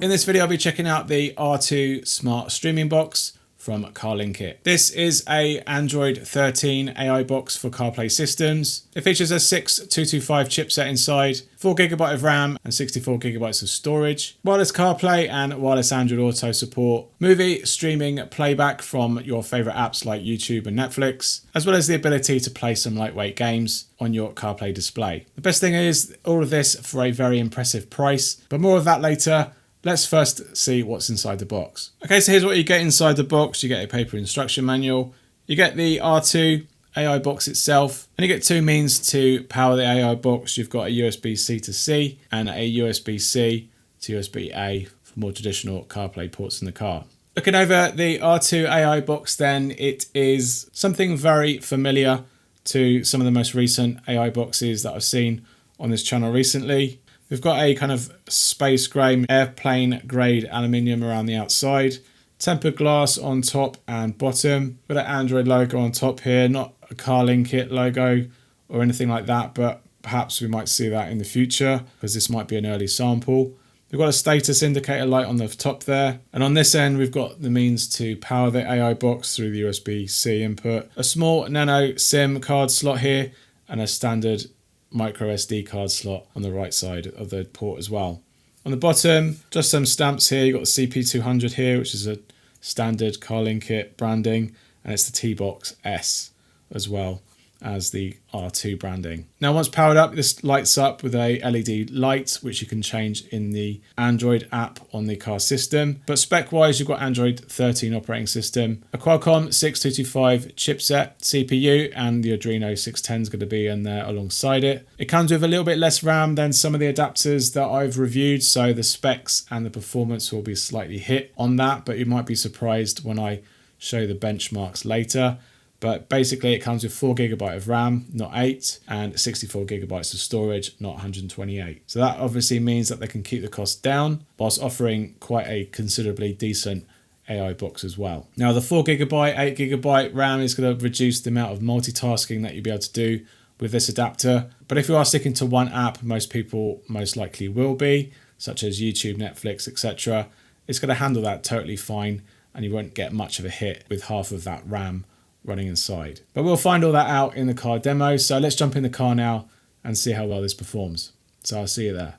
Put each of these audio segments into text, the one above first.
In this video, I'll be checking out the R2 Smart Streaming Box from CarlinKit. This is a Android 13 AI box for CarPlay systems. It features a 6225 chipset inside, 4GB of RAM and 64GB of storage, wireless CarPlay and wireless Android Auto support, movie streaming playback from your favorite apps like YouTube and Netflix, as well as the ability to play some lightweight games on your CarPlay display. The best thing is all of this for a very impressive price, but more of that later. Let's first see what's inside the box. Okay, so here's what you get inside the box. You get a paper instruction manual, you get the R2 AI box itself, and you get two means to power the AI box. You've got a USB-C to C and a USB-C to USB-A for more traditional CarPlay ports in the car. Looking over the R2 AI box then, it is something very familiar to some of the most recent AI boxes that I've seen on this channel recently. We've got a kind of space grey, airplane grade aluminium around the outside, tempered glass on top and bottom. We've got an Android logo on top here, not a CarlinKit logo or anything like that, but perhaps we might see that in the future because this might be an early sample. We've got a status indicator light on the top there. And on this end, we've got the means to power the AI box through the USB-C input, a small nano SIM card slot here, and a standard micro SD card slot on the right side of the port as well. On the bottom, just some stamps here. You've got the CP200 here, which is a standard CarlinKit branding, and it's the T-Box S as well as the R2 branding. Now once powered up, this lights up with a LED light, which you can change in the Android app on the car system. But spec wise, you've got Android 13 operating system, a Qualcomm 6225 chipset CPU, and the Adreno 610 is going to be in there alongside it. It comes with a little bit less RAM than some of the adapters that I've reviewed, so the specs and the performance will be slightly hit on that, but you might be surprised when I show the benchmarks later. But basically it comes with 4GB of RAM, not 8, and 64GB of storage, not 128. So that obviously means that they can keep the cost down whilst offering quite a considerably decent AI box as well. Now the 4GB, 8GB RAM is going to reduce the amount of multitasking that you'll be able to do with this adapter. But if you are sticking to one app, most people most likely will be, such as YouTube, Netflix, etc. It's going to handle that totally fine, and you won't get much of a hit with half of that RAM running inside. But we'll find all that out in the car demo. So let's jump in the car now and see how well this performs. So I'll see you there.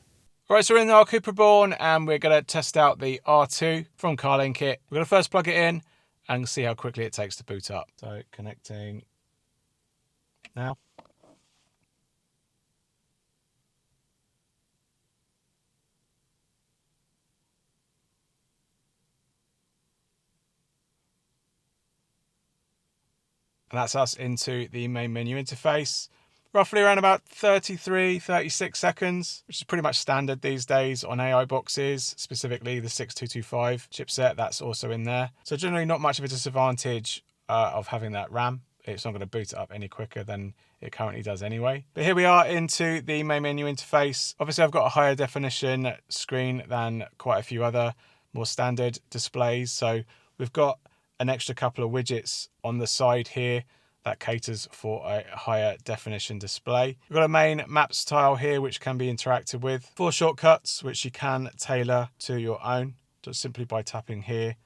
All right, so we're in our Cooper Braun and we're going to test out the R2 from CarlinKit. We're going to first plug it in and see how quickly it takes to boot up. So connecting now. And that's us into the main menu interface. Roughly around about 33, 36 seconds, which is pretty much standard these days on AI boxes, specifically the 6225 chipset that's also in there. So generally not much of a disadvantage of having that RAM. It's not going to boot it up any quicker than it currently does anyway. But here we are into the main menu interface. Obviously I've got a higher definition screen than quite a few other more standard displays. So we've got an extra couple of widgets on the side here that caters for a higher definition display. We've got a main maps tile here which can be interacted with. 4 shortcuts which you can tailor to your own, just simply by tapping here,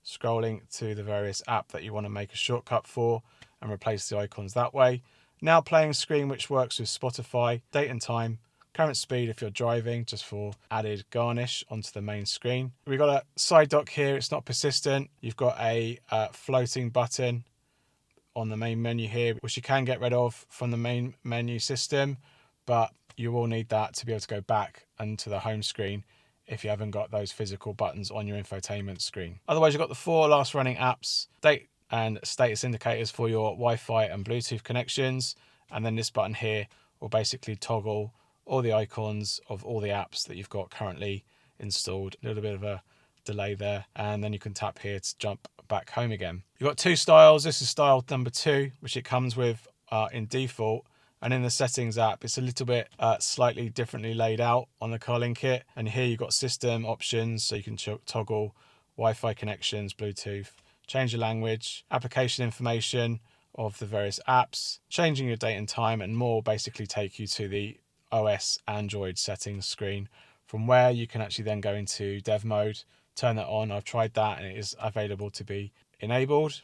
scrolling to the various app that you want to make a shortcut for and replace the icons that way. Now playing screen which works with Spotify, date and time, current speed if you're driving, just for added garnish onto the main screen. We've got a side dock here, it's not persistent. You've got a floating button on the main menu here, which you can get rid of from the main menu system, but you will need that to be able to go back into the home screen if you haven't got those physical buttons on your infotainment screen. Otherwise, you've got the 4 last running apps, date and status indicators for your Wi-Fi and Bluetooth connections, and then this button here will basically toggle all the icons of all the apps that you've got currently installed. A little bit of a delay there, and then you can tap here to jump back home again. You've got 2 styles. This is style number 2, which it comes with in default, and in the settings app it's a little bit slightly differently laid out on the CarlinKit. And here you've got system options, so you can toggle Wi-Fi connections, Bluetooth, change the language, application information of the various apps, changing your date and time, and more. Basically take you to the OS Android settings screen From where you can actually then go into dev mode, turn that on. I've tried that and it is available to be enabled.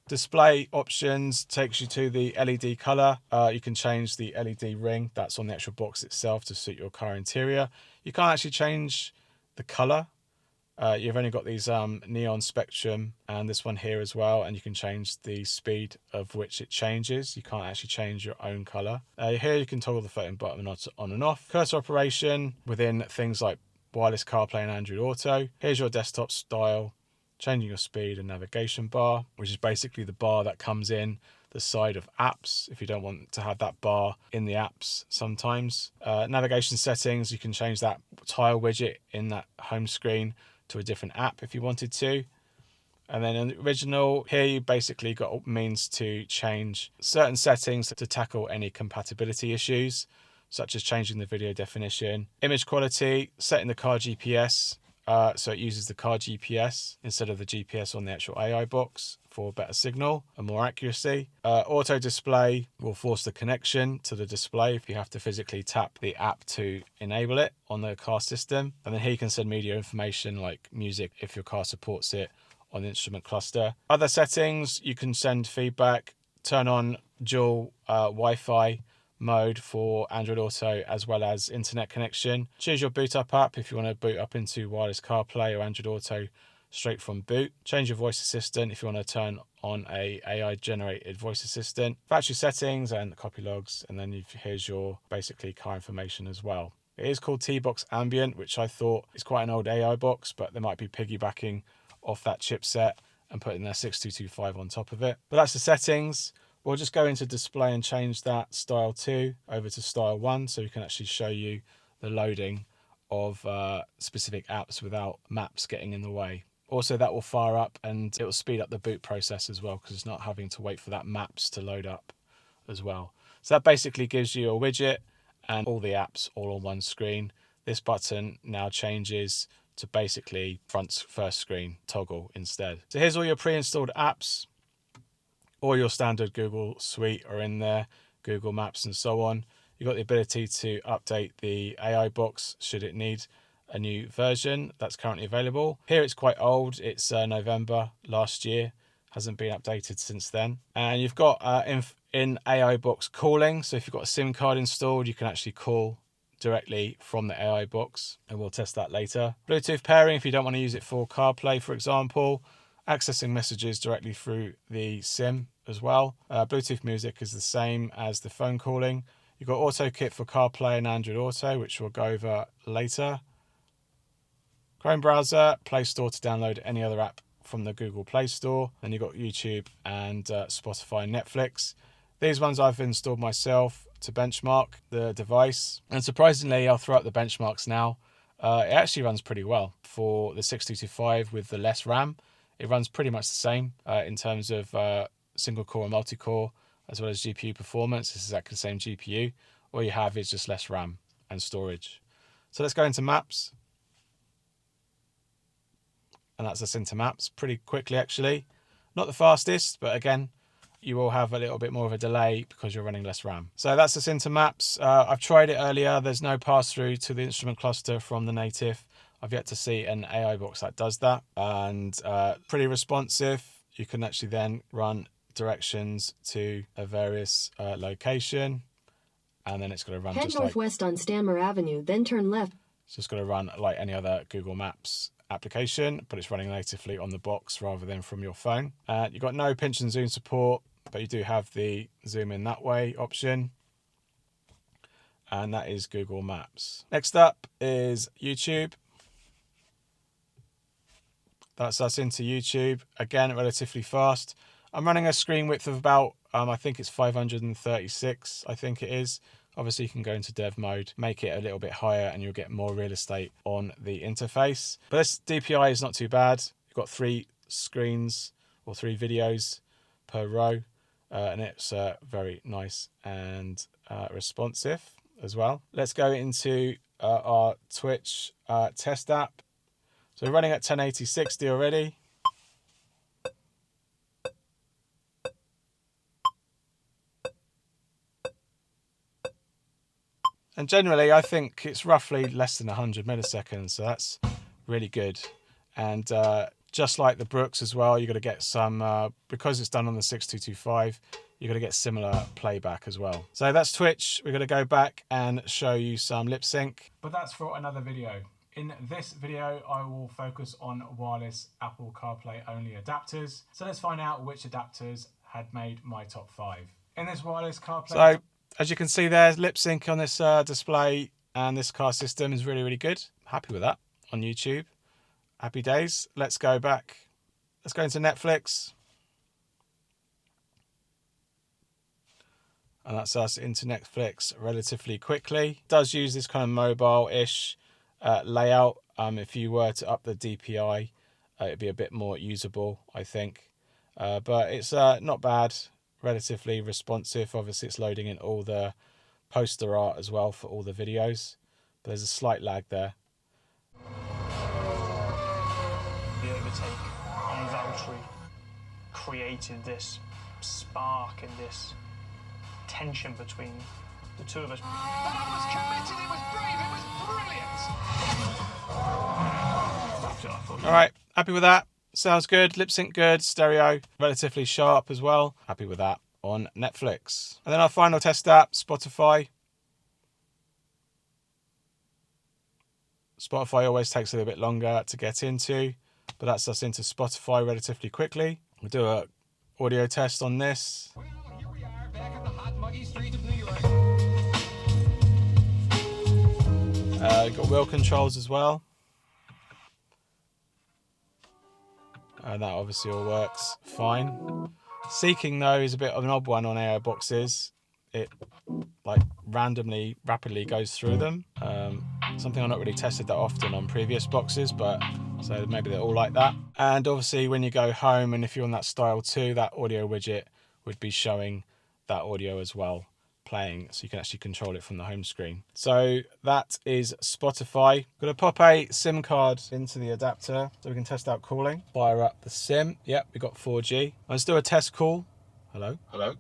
Display options takes you to the LED color. You can change the LED ring that's on the actual box itself to suit your car interior. You can't actually change the color. You've only got these neon spectrum and this one here as well, and you can change the speed of which it changes. You can't actually change your own color. Here you can toggle the phone button on and off. Cursor operation within things like wireless CarPlay and Android Auto. Here's your desktop style, changing your speed and navigation bar, which is basically the bar that comes in the side of apps if you don't want to have that bar in the apps sometimes. Navigation settings, you can change that tile widget in that home screen to a different app if you wanted to. And then in the original, here you basically got means to change certain settings to tackle any compatibility issues, such as changing the video definition, image quality, setting the car GPS, so it uses the car GPS instead of the GPS on the actual AI box for better signal and more accuracy. Auto display will force the connection to the display if you have to physically tap the app to enable it on the car system. And then here you can send media information like music if your car supports it on the instrument cluster. Other settings, you can send feedback, turn on dual Wi-Fi mode for Android Auto as well as internet connection. Choose your boot up app if you want to boot up into wireless CarPlay or Android Auto straight from boot. Change your voice assistant if you want to turn on a AI generated voice assistant. Factory settings and copy logs, and then here's your basically car information as well. It is called T-Box Ambient, which I thought is quite an old AI box, but they might be piggybacking off that chipset and putting their 6225 on top of it. But that's the settings. We'll just go into display and change that style 2 over to style 1 so we can actually show you the loading of specific apps without maps getting in the way. Also, that will fire up and it will speed up the boot process as well because it's not having to wait for that maps to load up as well. So that basically gives you a widget and all the apps all on one screen. This button now changes to basically first screen toggle instead. So here's all your pre-installed apps. All your standard Google suite are in there, Google Maps and so on. You've got the ability to update the AI box should it need a new version that's currently available. Here it's quite old, it's November last year, hasn't been updated since then. And you've got in AI box calling, so if you've got a SIM card installed, you can actually call directly from the AI box, and we'll test that later. Bluetooth pairing, if you don't want to use it for CarPlay, for example. Accessing messages directly through the SIM as well. Bluetooth music is the same as the phone calling. You've got AutoKit for CarPlay and Android Auto, which we'll go over later. Chrome browser, Play Store to download any other app from the Google Play Store. Then you've got YouTube and Spotify and Netflix. These ones I've installed myself to benchmark the device. And surprisingly, I'll throw up the benchmarks now. It actually runs pretty well. For the 6225 with the less RAM, it runs pretty much the same in terms of single core and multi-core, as well as GPU performance. It's exactly the same GPU. All you have is just less RAM and storage. So let's go into maps. And that's us into maps pretty quickly, actually. Not the fastest, but again, you will have a little bit more of a delay because you're running less RAM. So that's us into maps. I've tried it earlier. There's no pass-through to the instrument cluster from the native. I've yet to see an AI box that does that, and pretty responsive. You can actually then run directions to a various location, and then it's going to run Head northwest on Stanmer Avenue, then turn left. So it's going to run like any other Google Maps application, but it's running natively on the box rather than from your phone. You've got no pinch and zoom support, but you do have the zoom in that way option. And that is Google Maps. Next up is YouTube. That's us into YouTube. Again, relatively fast. I'm running a screen width of about, I think it's 536, I think it is. Obviously, you can go into dev mode, make it a little bit higher, and you'll get more real estate on the interface. But this DPI is not too bad. You've got 3 screens or 3 videos per row, and it's very nice and responsive as well. Let's go into our Twitch test app. So we're running at 1080 60 already. And generally, I think it's roughly less than 100 milliseconds, so that's really good. And just like the Brooks as well, you're going to get some, because it's done on the 6225, you're going to get similar playback as well. So that's Twitch. We're going to go back and show you some lip sync. But that's for another video. In this video, I will focus on wireless Apple CarPlay only adapters. So let's find out which adapters had made my top 5. In this wireless CarPlay... So, as you can see there, lip sync on this display and this car system is really, really good. Happy with that on YouTube. Happy days. Let's go back. Let's go into Netflix. And that's us into Netflix relatively quickly. It does use this kind of mobile-ish layout. If you were to up the DPI, it'd be a bit more usable, I think. But it's not bad, relatively responsive. Obviously, it's loading in all the poster art as well for all the videos. But there's a slight lag there. The overtake on Valtteri created this spark and this tension between the two of us. That was committed, it was brave, it was brilliant. All right, happy with that. Sounds good, lip sync good, stereo, relatively sharp as well. Happy with that on Netflix. And then our final test app, Spotify. Spotify always takes a little bit longer to get into, but that's us into Spotify relatively quickly. We'll do a audio test on this. Well, here we are, back on the hot, muggy streets of New York. We've got wheel controls as well. And that obviously all works fine. Seeking though is a bit of an odd one on AI boxes. It like randomly, rapidly goes through them. Something I've not really tested that often on previous boxes, but so maybe they're all like that. And obviously when you go home and if you're on that style 2, that audio widget would be showing that audio as well, playing, so you can actually control it from the home screen. So that is Spotify. I'm gonna pop a SIM card into the adapter so we can test out calling. Fire up the SIM. Yep, we got 4G. Let's do a test call. Hello. Hello.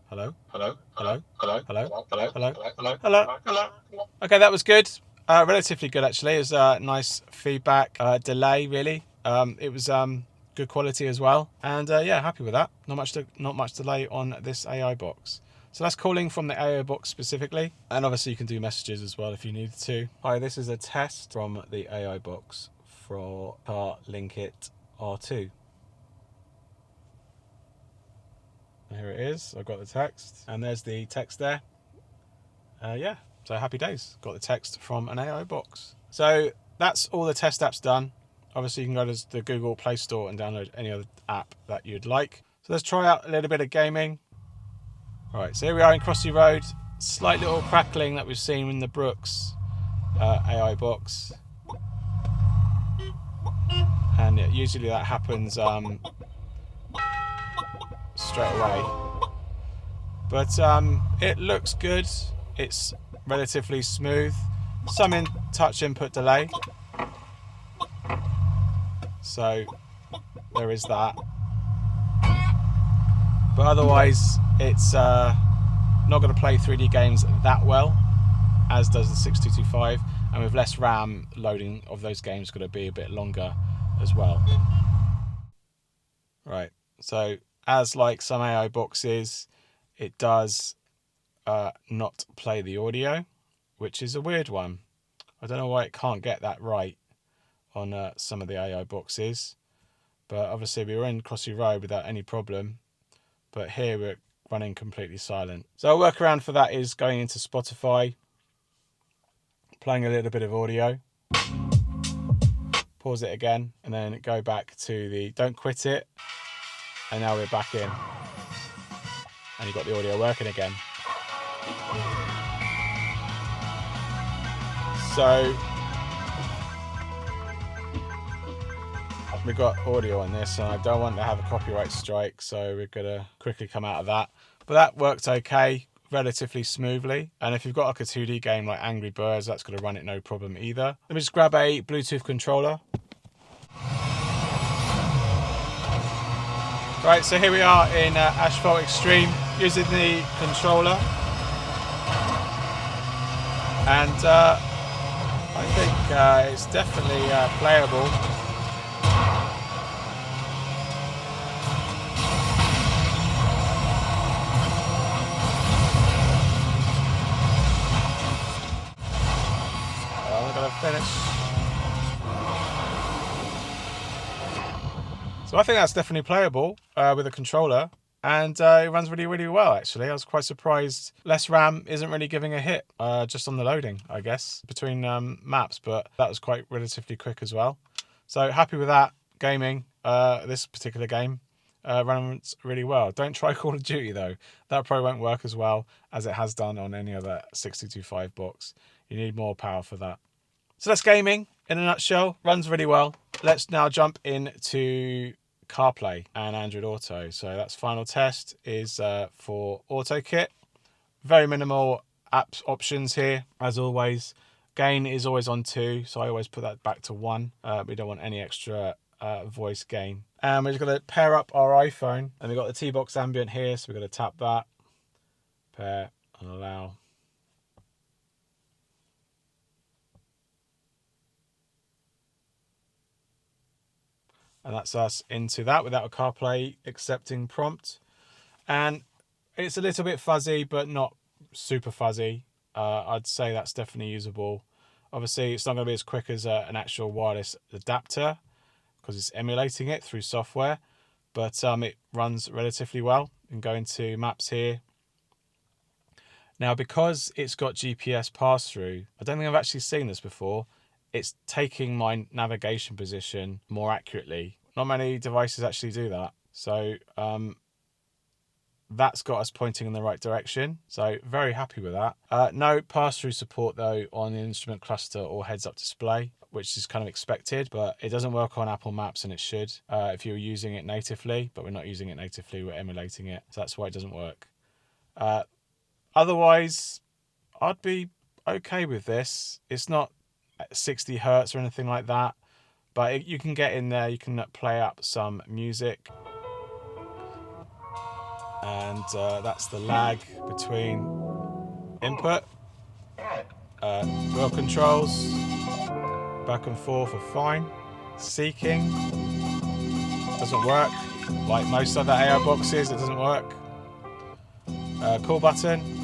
Hello. Hello. Hello. Hello. Hello. Hello. Hello. Hello. Hello. Hello. Okay, that was good. Relatively good actually. It was nice feedback. Delay really. It was good quality as well. And yeah, happy with that. Not much delay on this AI box. So that's calling from the AI box specifically. And obviously you can do messages as well if you needed to. Hi, this is a test from the AI box for CarlinKit R2. Here it is. I've got the text. And there's the text there. Yeah, so happy days. Got the text from an AI box. So that's all the test apps done. Obviously you can go to the Google Play Store and download any other app that you'd like. So let's try out a little bit of gaming. All right, so here we are in Crossy Road. Slight little crackling that we've seen in the Brooks AI box. And yeah, usually that happens straight away. But it looks good. It's relatively smooth. Some touch input delay. So there is that. But otherwise, it's not going to play 3D games that well, as does the 6225. And with less RAM, loading of those games is going to be a bit longer as well. Right, so as like some AI boxes, it does not play the audio, which is a weird one. I don't know why it can't get that right on some of the AI boxes. But obviously we were in Crossy Road without any problem. But here we're running completely silent. So a workaround for that is going into Spotify, playing a little bit of audio, pause it again, and then go back to the don't quit it. And now we're back in. And you've got the audio working again. So we've got audio on this and I don't want to have a copyright strike, so we're gonna quickly come out of that. But that worked okay, relatively smoothly. And if you've got like a 2D game like Angry Birds, that's gonna run it no problem either. Let me just grab a Bluetooth controller. Right, so here we are in Asphalt Extreme using the controller. And I think it's definitely playable. We're going to finish. So I think that's definitely playable with a controller. And it runs really, really well, actually. I was quite surprised. Less RAM isn't really giving a hit, just on the loading, I guess, between maps. But that was quite relatively quick as well. So happy with that. Gaming, this particular game, runs really well. Don't try Call of Duty, though. That probably won't work as well as it has done on any other 62.5 box. You need more power for that. So that's gaming in a nutshell. Runs really well. Let's now jump into CarPlay and Android Auto. So that's final test is for AutoKit. Very minimal apps options here, as always. Gain is always on 2, so I always put that back to 1. We don't want any extra voice gain. And we're just going to pair up our iPhone, and we've got the T-Box ambient here, so we're going to tap that, pair and allow. And that's us into that without a CarPlay accepting prompt. And it's a little bit fuzzy, but not super fuzzy. I'd say that's definitely usable. Obviously, it's not going to be as quick as an actual wireless adapter because it's emulating it through software. But it runs relatively well. You can go into maps here. Now, because it's got GPS pass-through, I don't think I've actually seen this before. It's taking my navigation position more accurately. Not many devices actually do that. So that's got us pointing in the right direction. So very happy with that. No pass-through support though on the instrument cluster or heads-up display, which is kind of expected, but it doesn't work on Apple Maps, and it should if you're using it natively, but we're not using it natively, we're emulating it. So that's why it doesn't work. Otherwise, I'd be okay with this. It's not 60 hertz or anything like that, but you can get in there, you can play up some music, and that's the lag between input. Wheel controls back and forth are fine. Seeking doesn't work, like most other AI boxes. It doesn't work. Call button,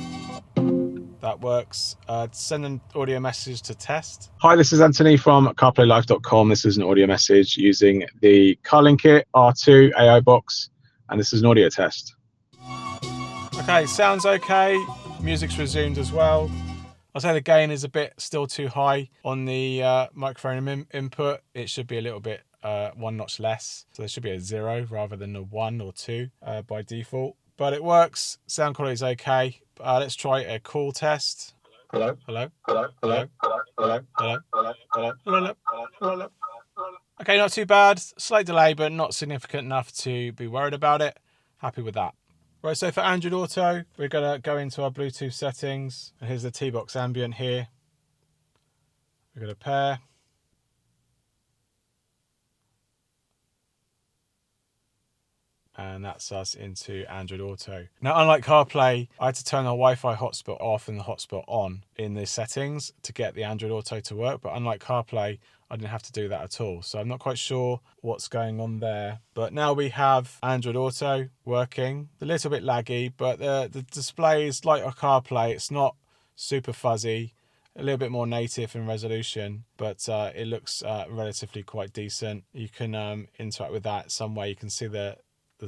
that works. Send an audio message to test. Hi, this is Anthony from CarPlayLife.com. This is an audio message using the CarlinKit R2 AI box, and this is an audio test. Okay, sounds okay. Music's resumed as well. I'll say the gain is a bit still too high on the microphone input. It should be a little bit one notch less. So there should be a 0 rather than a 1 or 2 by default. But it works. Sound quality is okay. Let's try a call test. Hello. Hello. Hello. Hello. Hello. Hello. Hello. Hello. Hello. Hello. Okay, not too bad. Slight delay, but not significant enough to be worried about it. Happy with that. Right, so for Android Auto, we're going to go into our Bluetooth settings. And here's the T-Box ambient here. We're going to pair. And that's us into Android Auto. Now, unlike CarPlay, I had to turn the Wi-Fi hotspot off and the hotspot on in the settings to get the Android Auto to work. But unlike CarPlay, I didn't have to do that at all. So I'm not quite sure what's going on there. But now we have Android Auto working. A little bit laggy, but the display is like a CarPlay. It's not super fuzzy. A little bit more native in resolution, but it looks relatively quite decent. You can interact with that some way. You can see the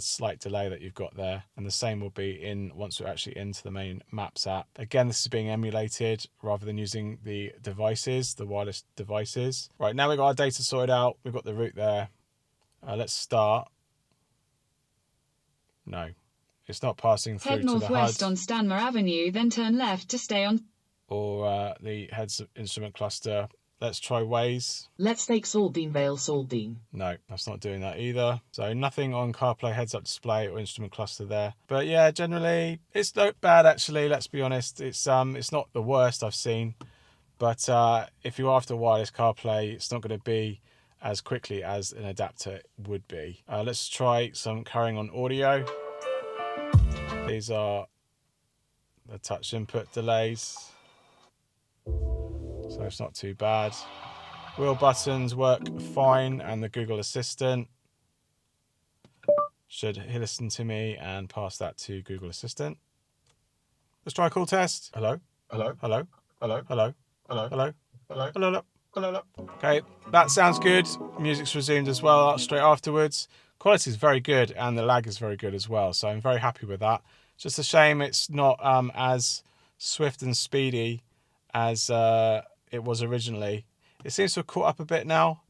slight delay that you've got there, and the same will be in once we're actually into the main Maps app. Again, this is being emulated rather than using the devices, the wireless devices. Right, now we've got our data sorted out, we've got the route there. Let's start. No, it's not passing through Head to the HUD. northwest on Stanmer Avenue, then turn left to stay on. Or the heads instrument cluster. Let's try Waze. Let's take Saltine Vale, Saltine. No, that's not doing that either. So nothing on CarPlay heads-up display or instrument cluster there. But yeah, generally it's not bad actually. Let's be honest. It's not the worst I've seen. But if you're after wireless CarPlay, it's not going to be as quickly as an adapter would be. Let's try some carrying on audio. These are the touch input delays. so it's not too bad. Wheel buttons work fine, and the Google Assistant should listen to me and pass that to Google Assistant. Let's try a call test. Hello? Hello? Hello? Hello? Hello? Hello? Hello? Hello? Hello? Hello? Okay, that sounds good. Music's resumed as well straight afterwards. Quality is very good and the lag is very good as well, so I'm very happy with that. It's just a shame it's not as swift and speedy as it was originally. It seems to have caught up a bit now.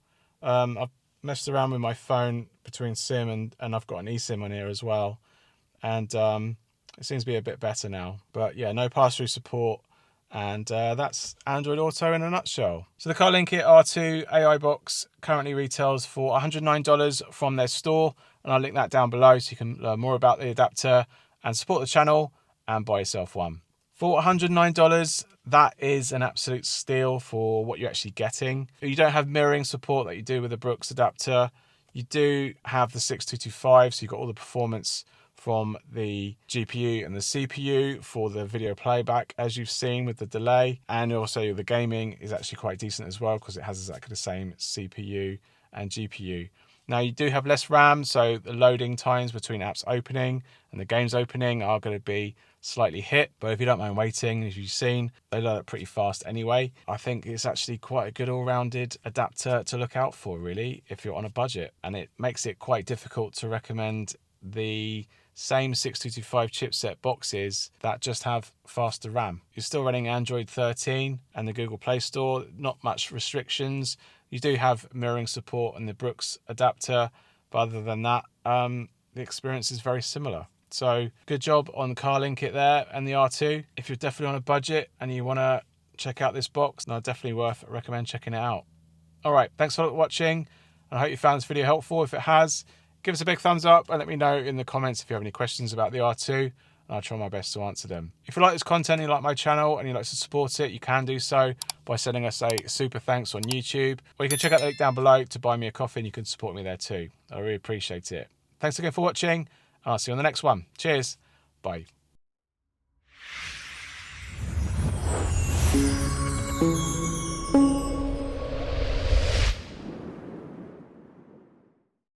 I've messed around with my phone between SIM and I've got an eSIM on here as well, and it seems to be a bit better now. But yeah, no pass-through support, and that's Android Auto in a nutshell. So the CarlinKit R2 AI box currently retails for $109 from their store, and I'll link that down below so you can learn more about the adapter and support the channel and buy yourself one. For $109, that is an absolute steal for what you're actually getting. You don't have mirroring support that you do with the Brooks adapter. You do have the 6225, so you've got all the performance from the GPU and the CPU for the video playback, as you've seen with the delay. And also the gaming is actually quite decent as well because it has exactly the same CPU and GPU. Now you do have less RAM, so the loading times between apps opening and the games opening are going to be slightly hit, but if you don't mind waiting, as you've seen, they load up pretty fast anyway. I think it's actually quite a good all-rounded adapter to look out for, really, if you're on a budget, and it makes it quite difficult to recommend the same 6225 chipset boxes that just have faster RAM. You're still running Android 13 and the Google Play Store, not much restrictions. You do have mirroring support and the Brooks adapter, but other than that, the experience is very similar. So good job on CarlinKit there and the R2. If you're definitely on a budget and you want to check out this box, then definitely recommend checking it out. All right, thanks for watching. I hope you found this video helpful. If it has, give us a big thumbs up and let me know in the comments if you have any questions about the R2, and I'll try my best to answer them. If you like this content and you like my channel and you'd like to support it, you can do so by sending us a super thanks on YouTube, or you can check out the link down below to buy me a coffee and you can support me there too. I really appreciate it. Thanks again for watching, and I'll see you on the next one. Cheers. Bye.